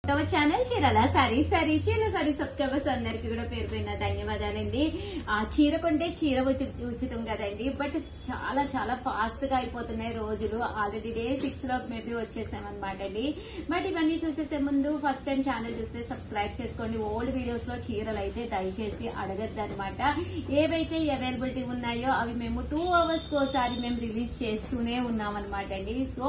Channel చీరల sorry చీర subscribers అందరికి కూడా పేరు పైన ధన్యవాదాలండి. ఆ చీర కొంటే చీర ఉచితం కదండి. బట్ చాలా చాలా ఫాస్ట్ గా అయిపోతున్నాయి రోజులు. ఆల్రెడీ డే 6 లో మేబీ వచ్చేసామన్నమాట అండి. బట్ ఇవన్నీ చూసేసే ముందు ఫస్ట్ టైం ఛానల్ చూస్తే సబ్స్క్రైబ్ చేసుకోండి. ఓల్డ్ వీడియోస్ లో చీరలు అయితే దయచేసి అడగద్దు అనమాట. ఏవైతే అవైలబిలిటీ ఉన్నాయో అవి మేము 2 hours కోసారి మేము రిలీజ్ చేస్తూనే ఉన్నాం అనమాట అండి. సో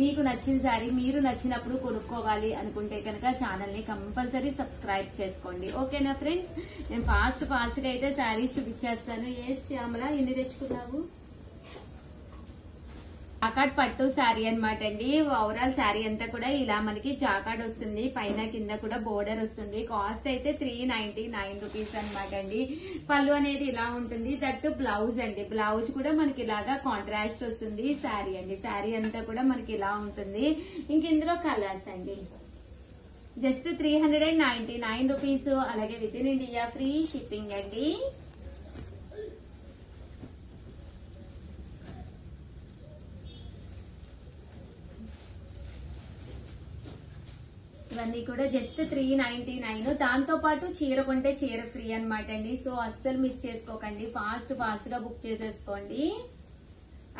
మీకు నచ్చిన సారీ మీరు నచ్చినప్పుడు కొనుక్కోవాలి అనుకుంటే కనుక ఛానల్ ని కంపల్సరీ సబ్స్క్రైబ్ చేసుకోండి. ఓకేనా ఫ్రెండ్స్? నేను ఫాస్ట్ గా అయితే శారీస్ చూపించేస్తాను. ఏ శ్యామల ఎన్ని తెచ్చుకున్నావు? జాకాట్ పట్టు శారీ అనమాట అండి. ఓవరాల్ శారీ అంతా కూడా ఇలా మనకి జాకాట్ వస్తుంది. పైన కింద కూడా బోర్డర్ వస్తుంది. కాస్ట్ అయితే 399 రూపీస్ అనమాట అండి. పళ్ళు అనేది ఇలా ఉంటుంది. దట్టు బ్లౌజ్ అండి. బ్లౌజ్ కూడా మనకి ఇలాగా కాంట్రాస్ట్ వస్తుంది. శారీ అండి. శారీ అంతా కూడా మనకి ఇలా ఉంటుంది. ఇంక ఇందులో కలర్స్ అండి. Just 399 rupees. అలాగే with in India free shipping అండి. ఇవన్నీ కూడా జస్ట్ 399. దాంతో పాటు చీర కొంటే చీర ఫ్రీ అనమాట అండి. సో అస్సలు మిస్ చేసుకోకండి. ఫాస్ట్ గా బుక్ చేసేసుకోండి.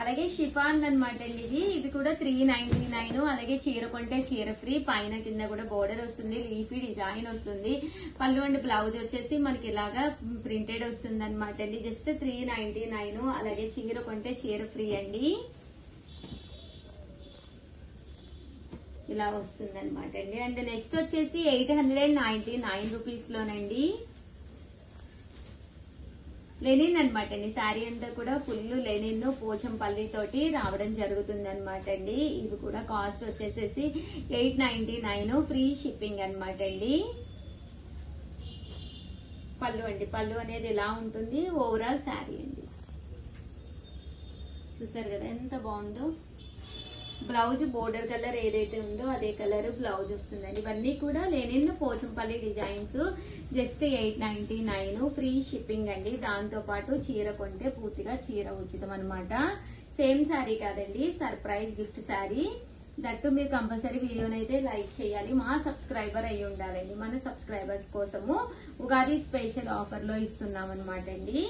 అలాగే షిఫాన్ అనమాట అండి. ఇవి కూడా 399. అలాగే చీర కొంటే చీర ఫ్రీ. పైన కింద కూడా బోర్డర్ వస్తుంది. లీఫీ డిజైన్ వస్తుంది. పళ్ళు అండ్ బ్లౌజ్ వచ్చేసి మనకి ఇలాగా ప్రింటెడ్ వస్తుంది అనమాట అండి. జస్ట్ 399. అలాగే చీర కొంటే చీర ఫ్రీ అండి. ఇలా వస్తుంది అనమాట అండి. అండ్ నెక్స్ట్ వచ్చేసి 899 రూపీస్ లోనండి. లెనిన్ అనమాట అండి. శారీ అంతా కూడా ఫుల్ లెనిన్ పోచంపల్లి తోటి రావడం జరుగుతుంది అనమాట అండి. ఇవి కూడా కాస్ట్ వచ్చేసేసి 899 ఫ్రీ షిప్పింగ్ అనమాట అండి. పళ్ళు అండి. పళ్ళు అనేది ఇలా ఉంటుంది. ఓవరాల్ శారీ అండి. చూసారు కదా ఎంత బాగుందో. బ్లౌజ్ బోర్డర్ కలర్ ఏదైతే ఉందో అదే కలర్ బ్లౌజ్ వస్తుందండి. ఇవన్నీ కూడా linen Pochampally designs. Just 899 free shipping అండి. దాంతో పాటు చీర కొంటే పూర్తిగా చీర ఉచితం అనమాట. సేమ్ శారీ కాదండి, సర్ప్రైజ్ గిఫ్ట్ శారీ. దట్టు మీరు కంపల్సరీ వీడియోనైతే లైక్ చేయాలి. మా సబ్స్క్రైబర్ అయి ఉండాలండి. మన సబ్స్క్రైబర్స్ కోసము ఉగాది స్పెషల్ ఆఫర్ లో ఇస్తున్నాం అనమాట అండి.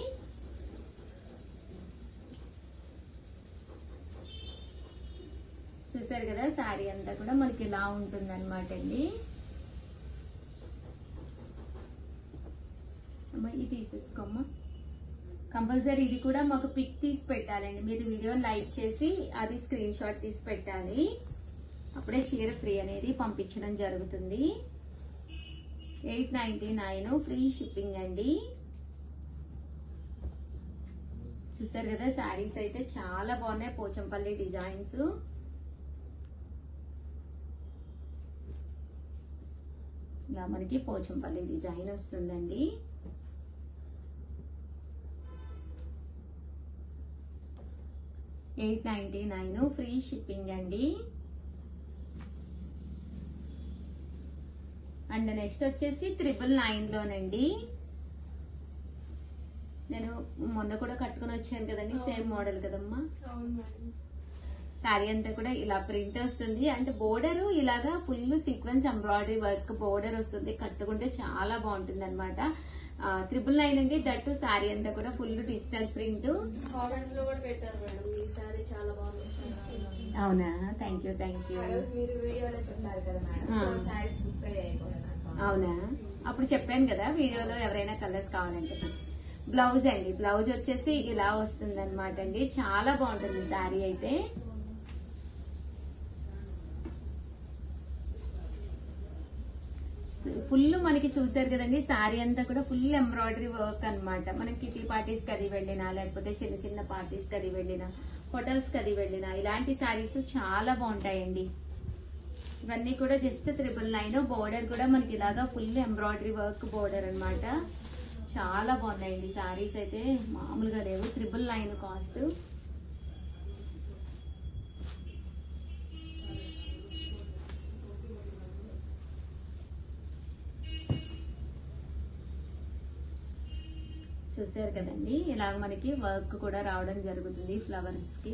చూసారు కదా శారీ అంతా కూడా మనకి ఇలా ఉంటుంది అనమాట అండి. అమ్మా ఇది తీసేసుకోమ్మా. కంపల్సరీ ఇది కూడా మాకు పిక్ తీసి పెట్టాలండి. మీరు వీడియో లైక్ చేసి అది స్క్రీన్ షాట్ తీసి పెట్టాలి. అప్పుడే చీర ఫ్రీ అనేది పంపించడం జరుగుతుంది. 899 ఫ్రీ షిప్పింగ్ అండి. చూసారు కదా శారీస్ అయితే చాలా బాగున్నాయి. పోచంపల్లి డిజైన్స్. ఇలా మనకి పోచంపల్లి డిజైన్ వస్తుందండి. $899 ఫ్రీ షిప్పింగ్ అండి. అండ్ నెక్స్ట్ వచ్చేసి 999 లోనండి. నేను మొన్న కూడా కట్టుకుని వచ్చాను కదండి. సేమ్ మోడల్ కదమ్మా. శారీ అంతా కూడా ఇలా ప్రింట్ వస్తుంది. అంటే బోర్డర్ ఇలాగా full sequence embroidery work border వస్తుంది. కట్టుకుంటే చాలా బాగుంటుంది అనమాట. 999 అండి. దట్టు శారీ అంతా కూడా ఫుల్ డిజిటల్ ప్రింట్. అవునా? Thank you. అవునా? అప్పుడు చెప్పాను కదా వీడియోలో ఎవరైనా కలర్స్ కావాలంటే. బ్లౌజ్ అండి. బ్లౌజ్ వచ్చేసి ఇలా వస్తుంది అనమాట అండి. చాలా బాగుంటుంది శారీ అయితే. ఫుల్ మనకి చూసారు కదండి. శారీ అంతా కూడా ఫుల్ ఎంబ్రాయిడరీ వర్క్ అనమాట. మనకి కిటీ పార్టీస్ కది వెళ్ళినా, లేకపోతే చిన్న చిన్న పార్టీస్ కది వెళ్ళినా, హోటల్స్ కది వెళ్ళినా ఇలాంటి శారీస్ చాలా బాగుంటాయండి. ఇవన్నీ కూడా జస్ట్ 999. బోర్డర్ కూడా మనకి ఇలాగా ఫుల్ ఎంబ్రాయిడరీ వర్క్ బోర్డర్ అనమాట. చాలా బాగున్నాయండి శారీస్ అయితే మామూలుగా లేవు. 999 కాస్ట్. చూసారు కదండి. ఇలా మనకి వర్క్ కూడా రావడం జరుగుతుంది ఫ్లవర్స్ కి.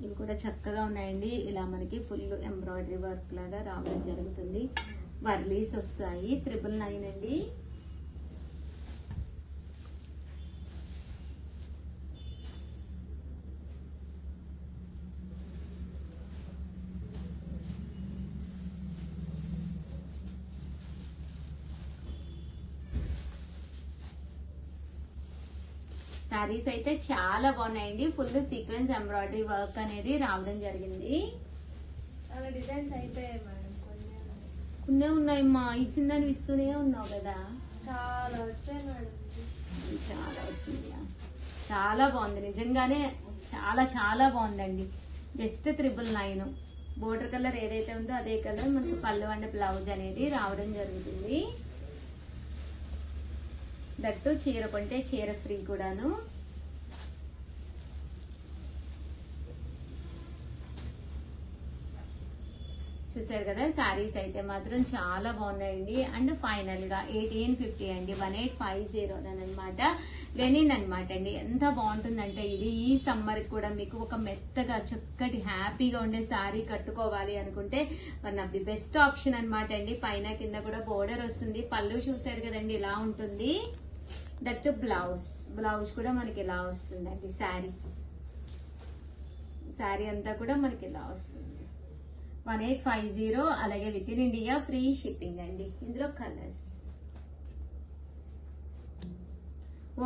ఇవి కూడా చక్కగా ఉన్నాయండి. ఇలా మనకి ఫుల్ ఎంబ్రాయిడరీ వర్క్ లాగా రావడం జరుగుతుంది. వర్లీస్ వస్తాయి. 999 అండి. శారీస్ అయితే చాలా బాగున్నాయండి. ఫుల్ సీక్వెన్స్ ఎంబ్రాయిడరీ వర్క్ అనేది రావడం జరిగింది. చాలా డిజైన్స్ అయిపోయాయి మేడం. కొన్ని ఉన్నాయమ్మా, ఇచ్చిందని ఇస్తూనే ఉన్నావు కదా. చాలా వచ్చాయి మేడం. చాలా వచ్చింది. చాలా బాగుంది నిజంగానే, చాలా చాలా బాగుందండి. జస్ట్ 999. బోర్డర్ కలర్ ఏదైతే ఉందో అదే కలర్ మనకు పళ్ళు అండ్ బ్లౌజ్ అనేది రావడం జరుగుతుంది. దట్టు చీర కొంటే చీర ఫ్రీ కూడాను. చూసారు కదా, శారీస్ అయితే మాత్రం చాలా బాగున్నాయండి. అండ్ ఫైనల్ గా 1850 అండి, 1850 అనమాట. లెనిన్ అనమాట అండి. ఎంత బాగుంటుందంటే ఇది ఈ సమ్మర్ కూడా మీకు ఒక మెత్తగా చక్కటి హ్యాపీగా ఉండే శారీ కట్టుకోవాలి అనుకుంటే one of the best option అనమాట అండి. పైన కింద కూడా బోర్డర్ వస్తుంది. పళ్ళు చూసారు కదండి ఇలా ఉంటుంది. దట్ బ్లౌజ్ కూడా మనకి ఇలా వస్తుందండి. శారీ అంతా కూడా మనకి ఇలా వస్తుంది. 1850. అలాగే with in India free shipping అండి. ఇందులో కలర్స్.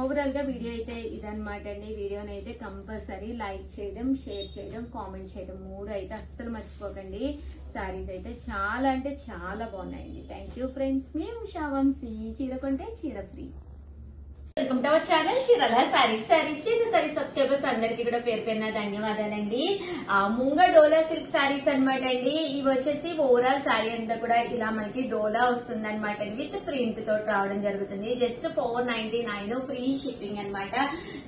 ఓవరాల్ గా వీడియో అయితే ఇదనమాట అండి. వీడియోని అయితే కంపల్సరీ లైక్ చేయడం, షేర్ చేయడం, కామెంట్ చేయడం 3 అయితే అస్సలు మర్చిపోకండి. శారీస్ అయితే చాలా అంటే చాలా బాగున్నాయండి. Thank you friends. మేము ఉషా వంశీ. చీర కొంటే చీర free. Welcome to our channel చీరల సారీస్. సబ్స్క్రైబర్స్ అందరికి కూడా పేరు పేరున ధన్యవాదాలండి. ముంగ డోలా సిల్క్ సారీస్ అనమాట అండి. ఇవి వచ్చేసి ఓవరాల్ సారీ అంతా కూడా ఇలా మనకి డోలా వస్తుంది అనమాట అండి. విత్ ప్రింట్ తోటి రావడం జరుగుతుంది. జస్ట్ 499 ఫ్రీ షిప్పింగ్ అనమాట.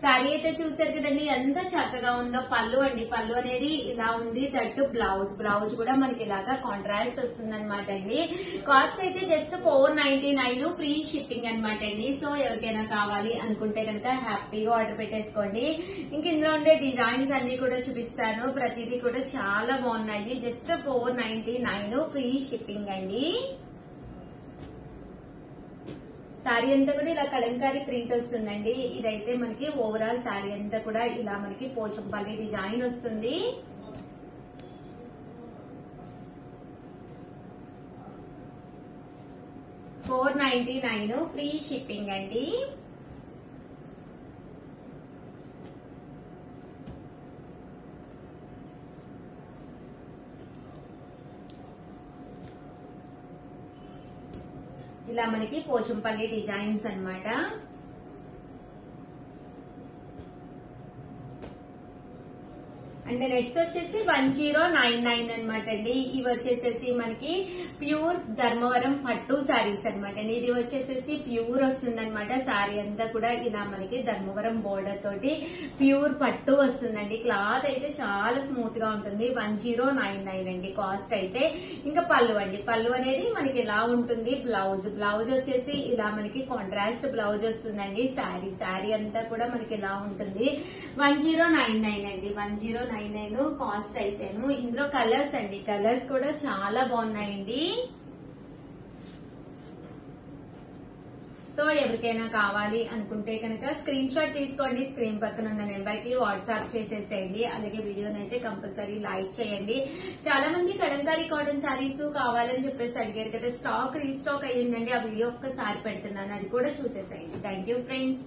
సారీ అయితే చూసారు కదండి ఎంత చక్కగా ఉందో. పళ్ళు అండి, పళ్ళు అనేది ఇలా ఉంది. దట్టు బ్లౌజ్ కూడా మనకి ఇలాగా కాంట్రాస్ట్ వస్తుంది అనమాట అండి. కాస్ట్ అయితే జస్ట్ 499 ఫ్రీ షిప్పింగ్ అనమాట అండి. సో ఎవరికైనా కావాలి అనుకుంటే కనుక హ్యాపీగా ఆర్డర్ పెట్టేసుకోండి. ఇంక ఇందులో ఉండే డిజైన్స్ అన్ని కూడా చూపిస్తాను. ప్రతిదీ కూడా చాలా బాగున్నాయి. జస్ట్ 499 ఫ్రీ షిప్పింగ్ అండి. శారీ అంతా కూడా ఇలా కలంకారీ ప్రింట్ వస్తుందండి. ఇదైతే మనకి ఓవరాల్ శారీ అంతా కూడా ఇలా మనకి పోచంపల్లి డిజైన్ వస్తుంది. $499 ఫ్రీ షిప్పింగ్ అండి. ఇలా మనకి పోచంపల్లి డిజైన్స్ అన్నమాట. అండ్ నెక్స్ట్ వచ్చేసి 1099 అనమాట అండి. ఇవి వచ్చేసేసి మనకి ప్యూర్ ధర్మవరం పట్టు శారీస్ అనమాట అండి. ఇది వచ్చేసేసి ప్యూర్ వస్తుంది అనమాట. శారీ అంతా కూడా ఇలా మనకి ధర్మవరం బోర్డర్ తోటి ప్యూర్ పట్టు వస్తుందండి. క్లాత్ అయితే చాలా స్మూత్ గా ఉంటుంది. 1099 అండి కాస్ట్ అయితే. ఇంకా పళ్ళు అండి, పళ్ళు అనేది మనకి ఇలా ఉంటుంది. బ్లౌజ్ వచ్చేసి ఇలా మనకి కాంట్రాస్ట్ బ్లౌజ్ వస్తుందండి. శారీ అంతా కూడా మనకి ఇలా ఉంటుంది. 1099 అండి. 1099 కాస్ట్ అయితేను. ఇందులో కలర్స్ అండి, కలర్స్ కూడా చాలా బాగున్నాయండి. సో ఎవరికైనా కావాలి అనుకుంటే కనుక స్క్రీన్ షాట్ తీసుకోండి. స్క్రీన్ పక్కన ఉన్న నెంబర్ కి వాట్సాప్ చేసేసేయండి. అలాగే వీడియోని అయితే కంపల్సరీ లైక్ చేయండి. చాలా మంది కలంకారీ కాటన్ శారీస్ కావాలని చెప్పేసి అడిగారు కదా. స్టాక్ రీస్టాక్ అయ్యిందండి. ఆ వీడియో ఒక్కసారి పెడుతున్నాను, అది కూడా చూసేసేయండి. Thank you friends.